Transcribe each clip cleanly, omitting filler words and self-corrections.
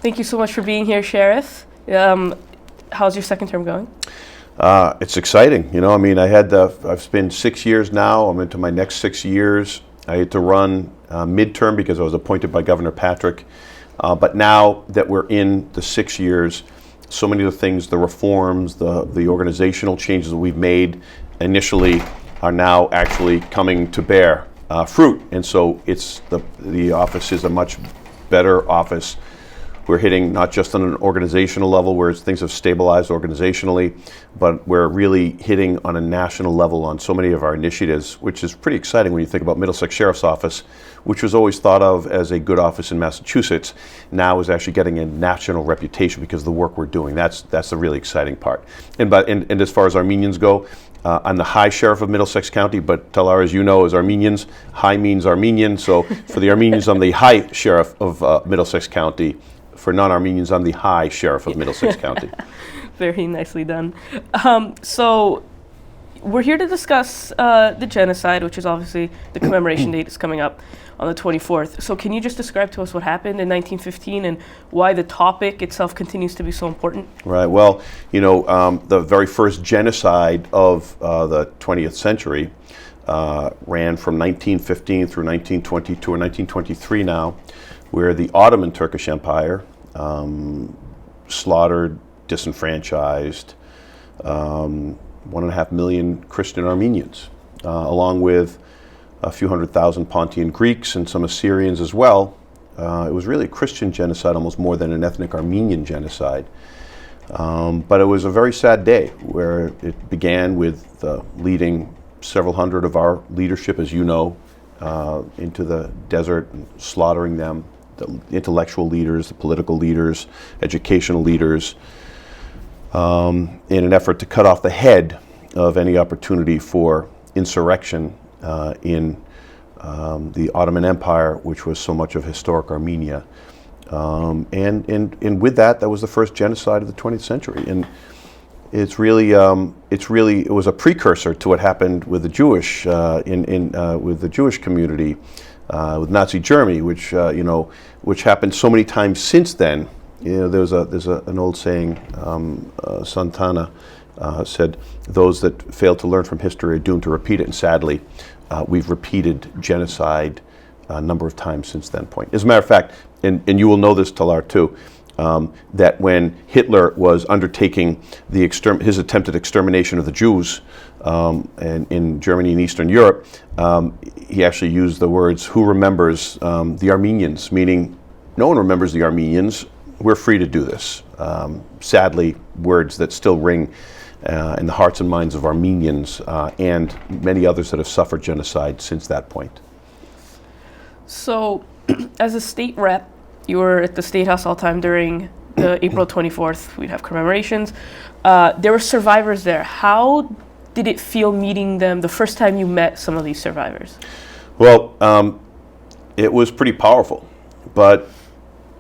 Thank you so much for being here, Sheriff. How's your second term going? It's exciting. I've spent 6 years now. I'm into my next 6 years. I had to run midterm because I was appointed by Governor Patrick. But now that we're in the 6 years, so many of the things, the reforms, the organizational changes that we've made initially are now actually coming to bear fruit. And so the office is a much better office. We're hitting not just on an organizational level where things have stabilized organizationally, but we're really hitting on a national level on so many of our initiatives, which is pretty exciting when you think about Middlesex Sheriff's Office, which was always thought of as a good office in Massachusetts, now is actually getting a national reputation because of the work we're doing. That's the really exciting part. And as far as Armenians go, I'm the High Sheriff of Middlesex County, but Talar, as you know, as Armenians, High means Armenian. So for the Armenians, I'm the High Sheriff of Middlesex County. For non-Armenians, I'm the High Sheriff of Middlesex County. Very nicely done. So we're here to discuss the genocide, which is obviously the commemoration date is coming up on the 24th. So can you just describe to us what happened in 1915 and why the topic itself continues to be so important? Right. Well, the very first genocide of the 20th century ran from 1915 through 1922 or 1923 now, where the Ottoman Turkish Empire slaughtered, disenfranchised 1.5 million Christian Armenians, along with a few 100,000 Pontian Greeks and some Assyrians as well. It was really a Christian genocide almost more than an ethnic Armenian genocide. But it was a very sad day where it began with leading several hundred of our leadership, as you know, into the desert and slaughtering them. The intellectual leaders, the political leaders, educational leaders, in an effort to cut off the head of any opportunity for insurrection in the Ottoman Empire, which was so much of historic Armenia. And with that was the first genocide of the 20th century. And it was a precursor to what happened with the Jewish with the Jewish community. With Nazi Germany, which happened so many times since then. There's an old saying, Santana said, "Those that fail to learn from history are doomed to repeat it." And sadly, we've repeated genocide a number of times since that point. As a matter of fact, and you will know this, Talar, too, that when Hitler was undertaking his attempted extermination of the Jews in Germany and Eastern Europe, he actually used the words, "Who remembers the Armenians?" Meaning, no one remembers the Armenians. We're free to do this. Sadly, words that still ring in the hearts and minds of Armenians and many others that have suffered genocide since that point. So, as a state rep, you were at the State House all the time during the April 24th. We'd have commemorations. There were survivors there. How did it feel meeting them the first time you met some of these survivors? Well, it was pretty powerful, but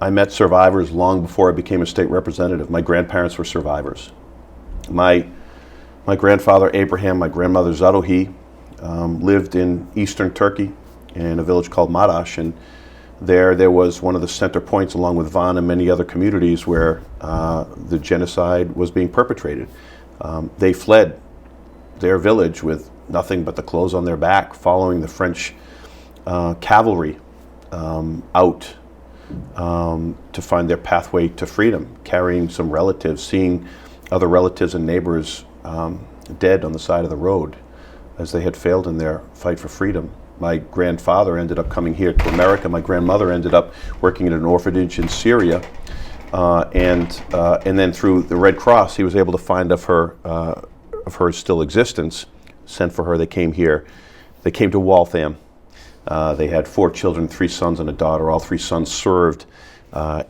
I met survivors long before I became a state representative. My grandparents were survivors. My grandfather Abraham, my grandmother Zadohi, lived in eastern Turkey in a village called Maraş, and there was one of the center points, along with Van and many other communities, where the genocide was being perpetrated. They fled their village with nothing but the clothes on their back, following the French cavalry out to find their pathway to freedom, carrying some relatives, seeing other relatives and neighbors dead on the side of the road as they had failed in their fight for freedom. My grandfather ended up coming here to America. My grandmother ended up working in an orphanage in Syria, and then through the Red Cross, he was able to find of her still existence. Sent for her. They came here. They came to Waltham. They had 4 children, 3 sons and a daughter. All 3 sons served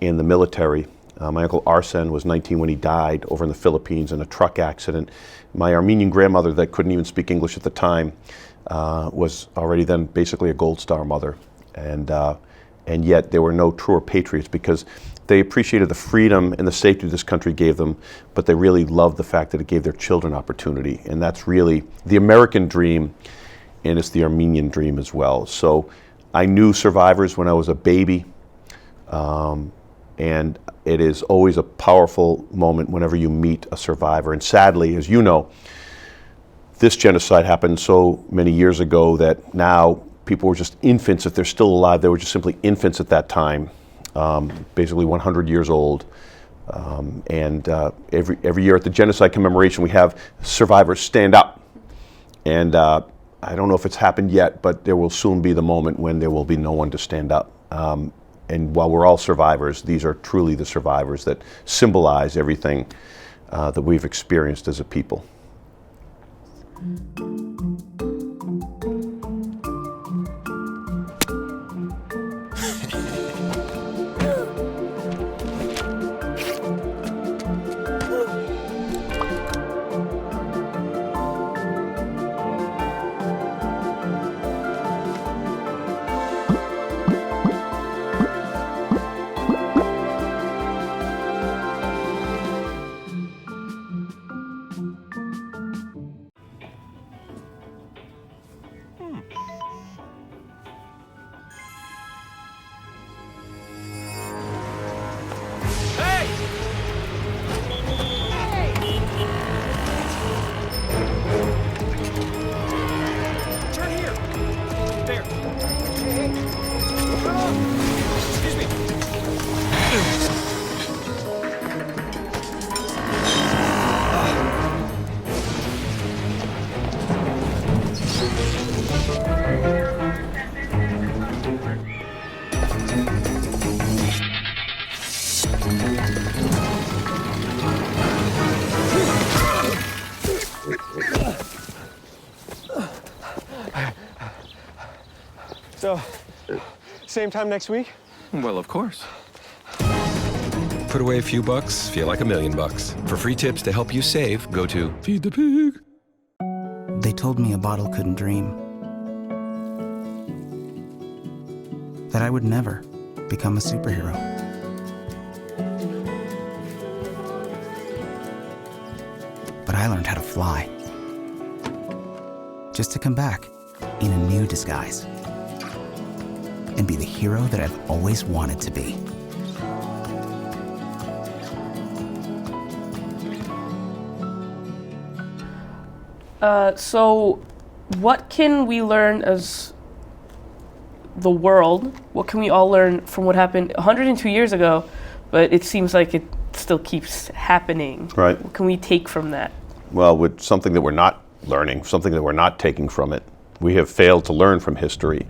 in the military. My uncle Arsen was 19 when he died over in the Philippines in a truck accident. My Armenian grandmother, that couldn't even speak English at the time, was already then basically a Gold Star mother. And yet there were no truer patriots, because they appreciated the freedom and the safety this country gave them, but they really loved the fact that it gave their children opportunity. And that's really the American dream, and it's the Armenian dream as well. So I knew survivors when I was a baby. And it is always a powerful moment whenever you meet a survivor. And sadly, as you know, this genocide happened so many years ago that now people were just infants. If they're still alive, they were just simply infants at that time, basically 100 years old. Every year at the genocide commemoration, we have survivors stand up. And I don't know if it's happened yet, but there will soon be the moment when there will be no one to stand up. And while we're all survivors, these are truly the survivors that symbolize everything that we've experienced as a people. So, same time next week? Well, of course. Put away a few bucks, feel like $1 million. For free tips to help you save, go to Feed the Pig. They told me a bottle couldn't dream. That I would never become a superhero. But I learned how to fly. Just to come back in a new disguise. And be the hero that I've always wanted to be. So what can we learn as the world? What can we all learn from what happened 102 years ago, but it seems like it still keeps happening? Right. What can we take from that? Well, with something that we're not learning, something that we're not taking from it. We have failed to learn from history.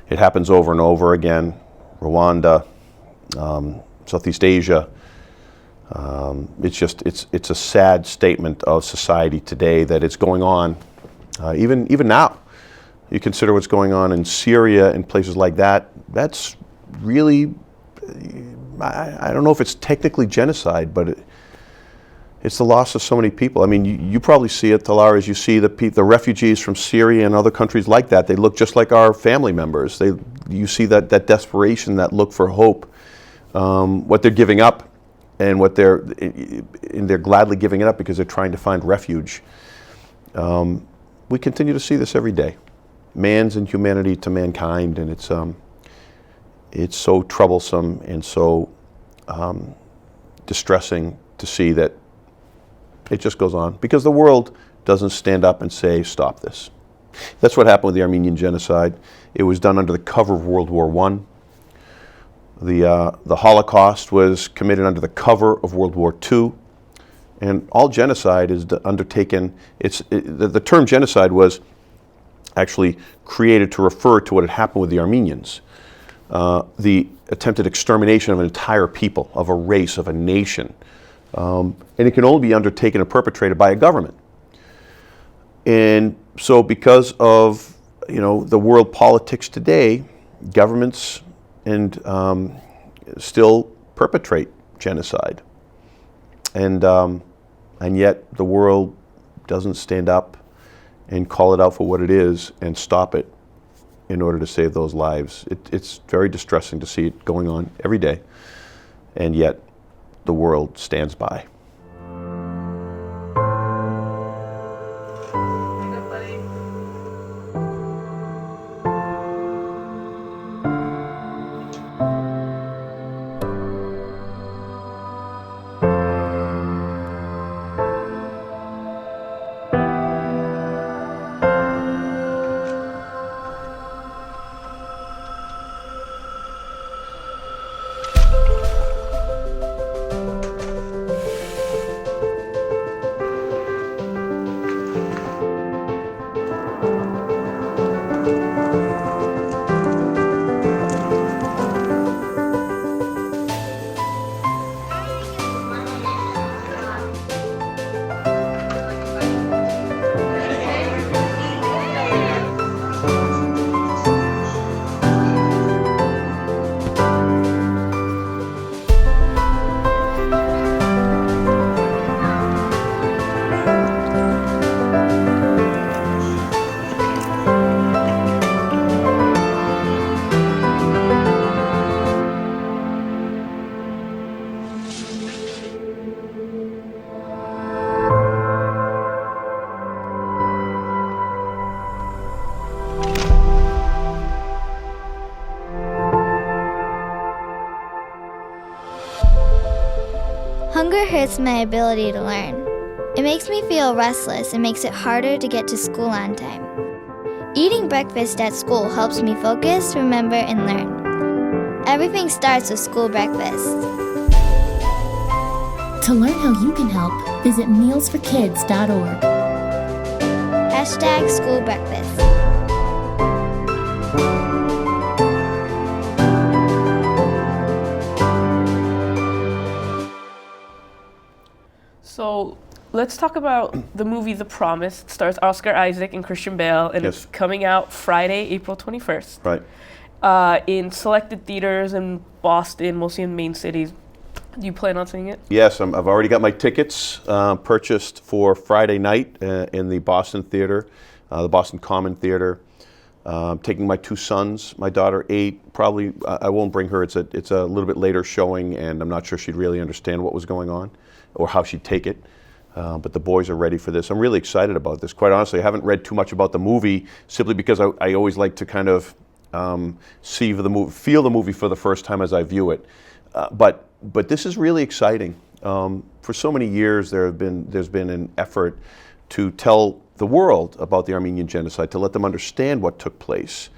It happens over and over again. Rwanda, Southeast Asia. It's a sad statement of society today that it's going on, even now. You consider what's going on in Syria and places like that. That's really, I don't know if it's technically genocide, but it's the loss of so many people. I mean, you probably see it, Talar, as you see the refugees from Syria and other countries like that. They look just like our family members. You see that desperation, that look for hope, what they're giving up, and they're gladly giving it up because they're trying to find refuge. We continue to see this every day. Man's inhumanity to mankind, and it's so troublesome and so distressing to see that it just goes on because the world doesn't stand up and say, stop this. That's what happened with the Armenian Genocide. It was done under the cover of World War I. The Holocaust was committed under the cover of World War II. And all genocide is undertaken, the term genocide was actually created to refer to what had happened with the Armenians. The attempted extermination of an entire people, of a race, of a nation. And it can only be undertaken and perpetrated by a government. And so because of the world politics today, governments still perpetrate genocide. And yet the world doesn't stand up and call it out for what it is and stop it in order to save those lives. It's very distressing to see it going on every day, and yet the world stands by. Hunger hurts my ability to learn. It makes me feel restless and makes it harder to get to school on time. Eating breakfast at school helps me focus, remember, and learn. Everything starts with school breakfast. To learn how you can help, visit mealsforkids.org. Hashtag school breakfast. So let's talk about the movie The Promise. It stars Oscar Isaac and Christian Bale, and Yes. it's coming out Friday, April 21st. Right. In selected theaters in Boston, mostly in main cities. Do you plan on seeing it? Yes, I've already got my tickets purchased for Friday night in the Boston Theater, the Boston Common Theater. Taking my two sons, my daughter 8, probably I won't bring her. It's a little bit later showing, and I'm not sure she'd really understand what was going on or how she'd take it. But the boys are ready for this. I'm really excited about this. Quite honestly, I haven't read too much about the movie simply because I always like to kind of feel the movie for the first time as I view it. But this is really exciting. For so many years, there's been an effort to tell the world about the Armenian Genocide, to let them understand what took place.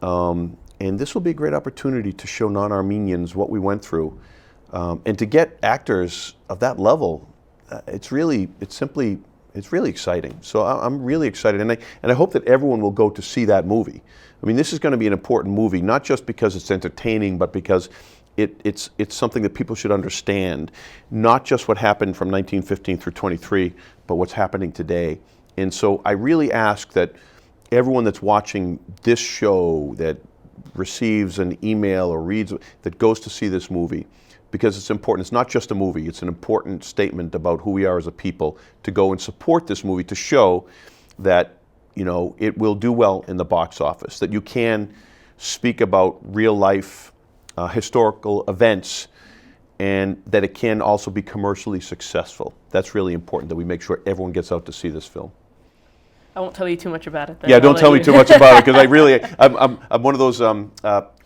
And this will be a great opportunity to show non-Armenians what we went through. And to get actors of that level, it's really exciting. So I'm really excited, and I hope that everyone will go to see that movie. I mean, this is going to be an important movie, not just because it's entertaining, but because it's something that people should understand, not just what happened from 1915 through 23, but what's happening today. And so I really ask that everyone that's watching this show, that receives an email or reads, that goes to see this movie, because it's important. It's not just a movie, it's an important statement about who we are as a people, to go and support this movie, to show that, you know, it will do well in the box office, that you can speak about real life historical events, and that it can also be commercially successful. That's really important, that we make sure everyone gets out to see this film. I won't tell you too much about it then. Yeah, don't tell me too much about it, because I'm one of those,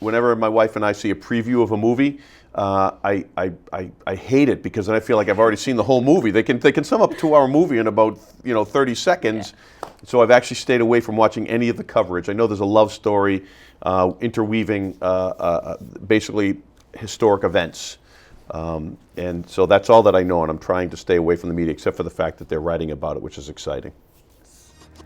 whenever my wife and I see a preview of a movie, I hate it, because then I feel like I've already seen the whole movie. They can sum up a 2-hour movie in about 30 seconds. Yeah. So I've actually stayed away from watching any of the coverage. I know there's a love story interweaving basically historic events. And so that's all that I know, and I'm trying to stay away from the media, except for the fact that they're writing about it, which is exciting.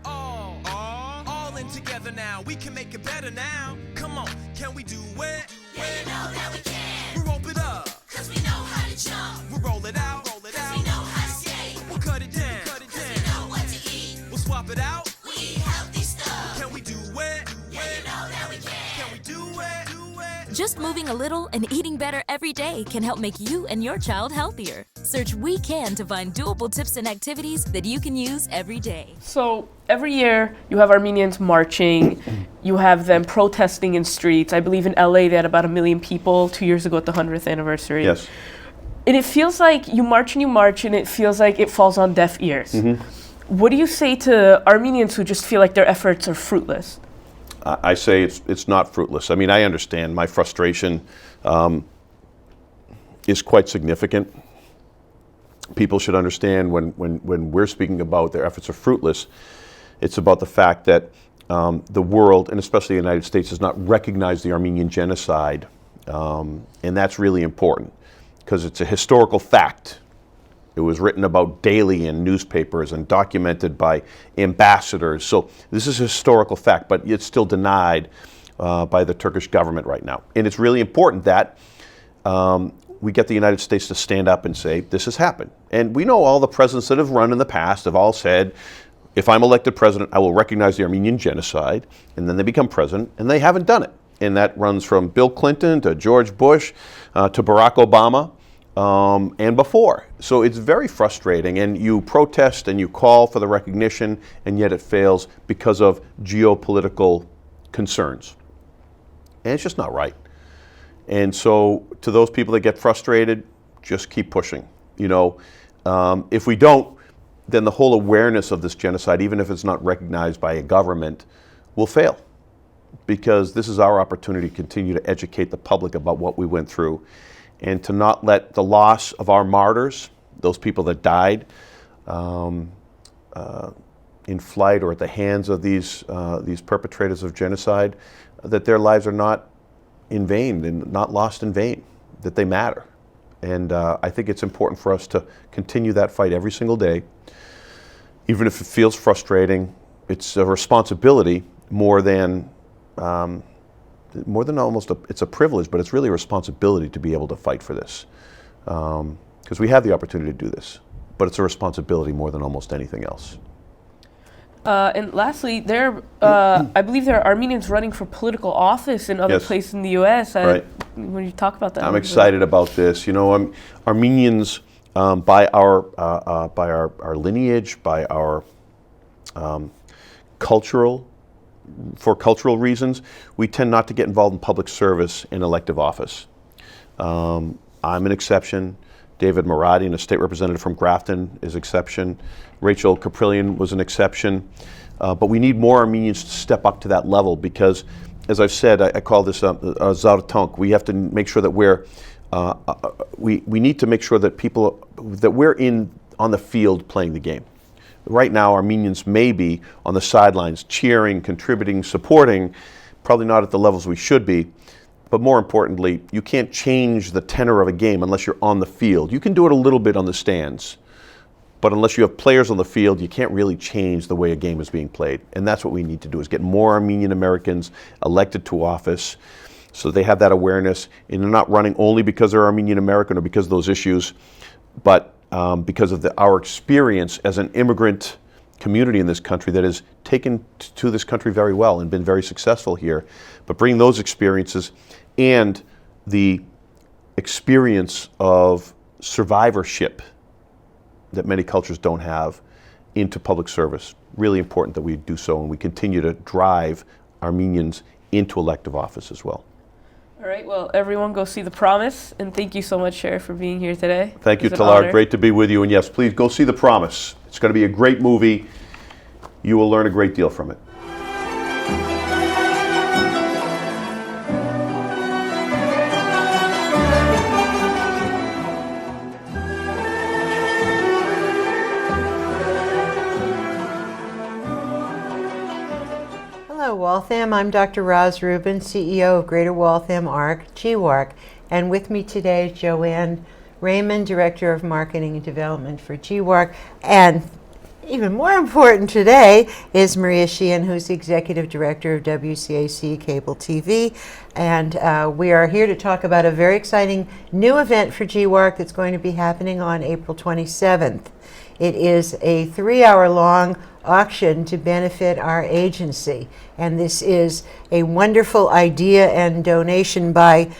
All in together now. We can make it better now. Come on, can we do it? Yeah, you know that we can. We rope it up, cause we know how to jump. We'll roll it out, cause we know how to skate. We'll cut it down, cause we know what to eat. We'll swap it out, we eat healthy stuff. Can we do it? Yeah, you know that we can. Can we do it? Just moving a little and eating better every day can help make you and your child healthier. Search We Can to find doable tips and activities that you can use every day. So every year you have Armenians marching, you have them protesting in streets. I believe in LA they had about 1 million people 2 years ago at the 100th anniversary. Yes. And it feels like you march and it feels like it falls on deaf ears. Mm-hmm. What do you say to Armenians who just feel like their efforts are fruitless? I say it's not fruitless. I mean, I understand my frustration is quite significant. People should understand when we're speaking about their efforts are fruitless, it's about the fact that the world, and especially the United States, does not recognize the Armenian Genocide. And that's really important, because it's a historical fact. It was written about daily in newspapers and documented by ambassadors. So this is a historical fact, but it's still denied by the Turkish government right now. And it's really important that we get the United States to stand up and say, this has happened. And we know all the presidents that have run in the past have all said, if I'm elected president, I will recognize the Armenian Genocide. And then they become president, and they haven't done it. And that runs from Bill Clinton to George Bush to Barack Obama. And before. So it's very frustrating, and you protest and you call for the recognition, and yet it fails because of geopolitical concerns. And it's just not right. And so to those people that get frustrated, just keep pushing. If we don't, then the whole awareness of this genocide, even if it's not recognized by a government, will fail. Because this is our opportunity to continue to educate the public about what we went through. and to not let the loss of our martyrs, those people that died in flight or at the hands of these perpetrators of genocide, that their lives are not in vain and not lost in vain, that they matter. And I think it's important for us to continue that fight every single day. Even if it feels frustrating, it's a responsibility more than almost it's a privilege, but it's really a responsibility to be able to fight for this. Because we have the opportunity to do this, but it's a responsibility more than almost anything else. And lastly, I believe there are Armenians running for political office in other Yes. places in the U.S. Right. When you talk about that, I'm excited about this. You know, Armenians, by our lineage, by our cultural reasons, we tend not to get involved in public service in elective office. I'm an exception. David Maradian, a state representative from Grafton, is an exception. Rachel Caprillion was an exception. But we need more Armenians to step up to that level because, as I've said, I call this Zartank. We have to make sure that we need to make sure that we're on the field playing the game. Right now, Armenians may be on the sidelines, cheering, contributing, supporting, probably not at the levels we should be. But more importantly, you can't change the tenor of a game unless you're on the field. You can do it a little bit on the stands, but unless you have players on the field, you can't really change the way a game is being played. And that's what we need to do, is get more Armenian Americans elected to office so they have that awareness, and they're not running only because they're Armenian American or because of those issues, but because of our experience as an immigrant community in this country that has taken to this country very well and been very successful here. But bring those experiences and the experience of survivorship that many cultures don't have into public service. Really important that we do so, and we continue to drive Armenians into elective office as well. All right, well, everyone go see The Promise, and thank you so much, Sheriff, for being here today. Thank you, It was an Talar. honor. Great to be with you, and yes, please go see The Promise. It's going to be a great movie. You will learn a great deal from it. Hello, Waltham. I'm Dr. Roz Rubin, CEO of Greater Waltham ARC, GWork, and with me today is Joanne Raymond, Director of Marketing and Development for GWork, and even more important today is Maria Sheehan, who's the Executive Director of WCAC Cable TV, and we are here to talk about a very exciting new event for GWork that's going to be happening on April 27th. It is a 3-hour-long auction to benefit our agency, and this is a wonderful idea and donation by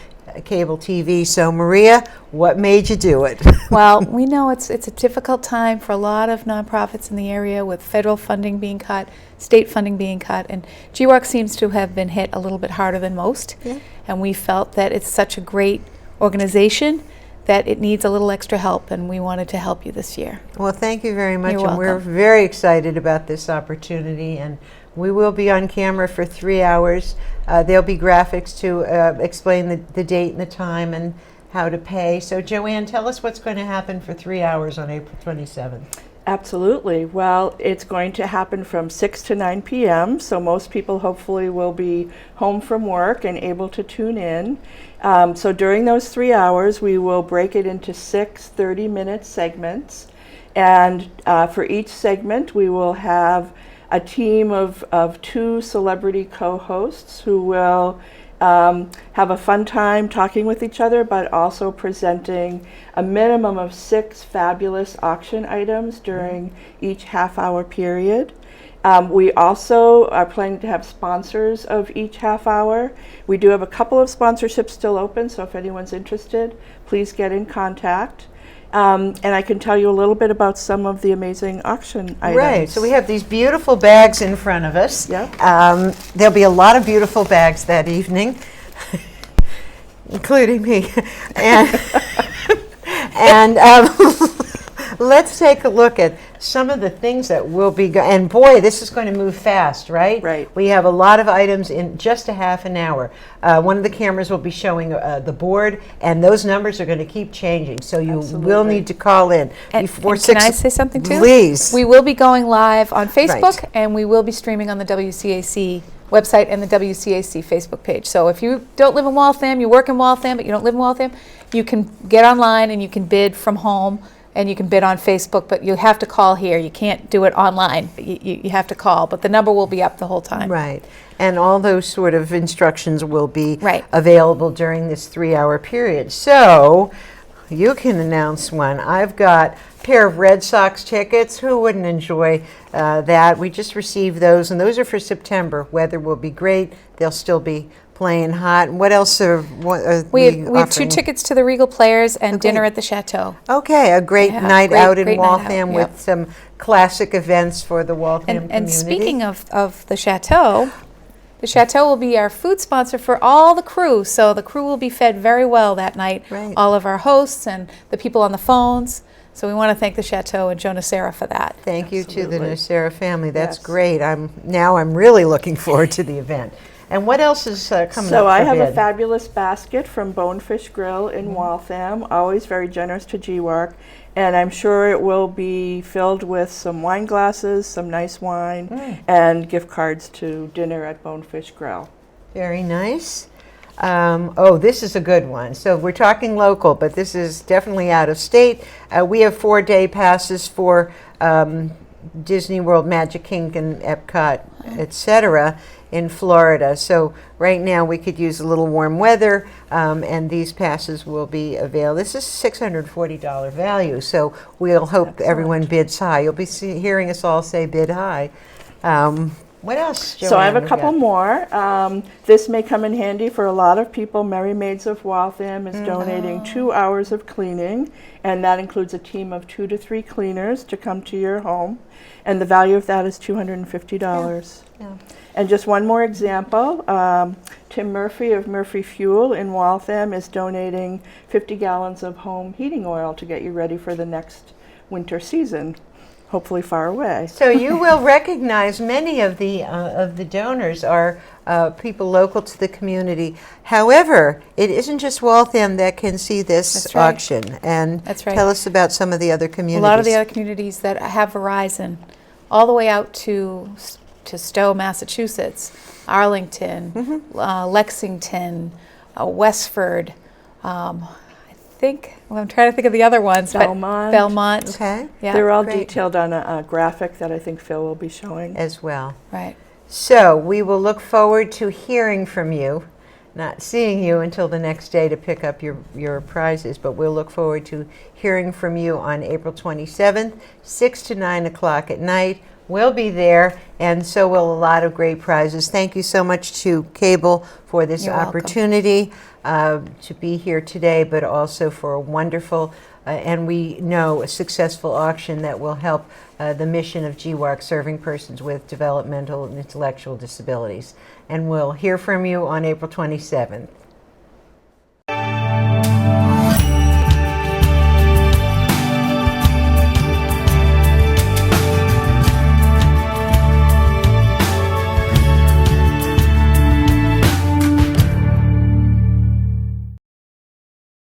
cable TV. So Maria, what made you do it? Well, we know it's a difficult time for a lot of nonprofits in the area with federal funding being cut, state funding being cut, and GWork seems to have been hit a little bit harder than most. Yeah. And we felt that it's such a great organization that it needs a little extra help, and we wanted to help you this year. Well, thank you very much. You're and we're welcome. very excited about this opportunity, and we will be on camera for 3 hours. There'll be graphics to explain the date and the time and how to pay. So Joanne, tell us what's going to happen for 3 hours on April 27th. Absolutely. Well, it's going to happen from 6 to 9 p.m., so most people hopefully will be home from work and able to tune in. So during those 3 hours, we will break it into 6 30-minute segments. And for each segment, we will have a team of 2 celebrity co-hosts who will have a fun time talking with each other, but also presenting a minimum of 6 fabulous auction items during each half-hour period. We also are planning to have sponsors of each half hour. We do have a couple of sponsorships still open, so if anyone's interested, please get in contact. And I can tell you a little bit about some of the amazing auction items. Right, so we have these beautiful bags in front of us. Yep. There'll be a lot of beautiful bags that evening, including me. And let's take a look at some of the things that will be, and boy, this is going to move fast, right? Right. We have a lot of items in just a half an hour. One of the cameras will be showing the board, and those numbers are going to keep changing. So you will need to call in before and can I say something too? Please. We will be going live on Facebook, Right. and we will be streaming on the WCAC website and the WCAC Facebook page. So if you don't live in Waltham, you work in Waltham, but you don't live in Waltham, you can get online and you can bid from home, and you can bid on Facebook, but you have to call here. You can't do it online. You have to call, but the number will be up the whole time. Right. And all those sort of instructions will be Right. available during this 3-hour period. So you can announce one. I've got a pair of Red Sox tickets. Who wouldn't enjoy that? We just received those, and those are for September. Weather will be great. They'll still be playing hot. And what else are We have 2 offering? tickets to the Regal Players and Okay. dinner at the Chateau. Okay, a great Yeah, night out in great night out, Waltham yep. with some classic events for the Waltham community. And speaking of the Chateau will be our food sponsor for all the crew. So the crew will be fed very well that night. Right. All of our hosts and the people on the phones. So we want to thank the Chateau and Joe Nacera for that. Thank you to the Absolutely. Nacera family. That's Yes. great. I'm really looking forward to the event. And what else is coming up So for I have a bid? fabulous basket from Bonefish Grill in Waltham, always very generous to GWork, and I'm sure it will be filled with some wine glasses, some nice wine, and gift cards to dinner at Bonefish Grill. Very nice. Oh, this is a good one. So we're talking local, but this is definitely out of state. We have 4-day passes for Disney World, Magic Kingdom, Epcot, etc. in Florida. So right now we could use a little warm weather, and these passes will be available. This is a $640 value, so we'll hope everyone bids high. You'll be hearing us all say bid high. What else, Joanne? So I have a we couple got? more. This may come in handy for a lot of people. Merry Maids of Waltham is donating 2 hours of cleaning, and that includes a team of 2 to 3 cleaners to come to your home, and the value of that is $250. Yeah. And just one more example, Tim Murphy of Murphy Fuel in Waltham is donating 50 gallons of home heating oil to get you ready for the next winter season, hopefully far away. So you will recognize many of the donors are people local to the community. However, it isn't just Waltham that can see this That's right. auction. And That's right. tell us about some of the other communities. A lot of the other communities that have Verizon, all the way out to Stowe, Massachusetts, Arlington, Lexington, Westford. I'm trying to think of the other ones. Belmont. But Belmont. Okay. Yeah. They're all great. detailed on a graphic that I think Phil will be showing. As well. Right. So we will look forward to hearing from you, not seeing you until the next day to pick up your prizes, but we'll look forward to hearing from you on April 27th, 6 to 9 o'clock at night. We'll be there, and so will a lot of great prizes. Thank you so much to Cable for this You're welcome. opportunity to be here today, but also for a wonderful and we know a successful auction that will help the mission of GWork, serving persons with developmental and intellectual disabilities. And we'll hear from you on April 27th.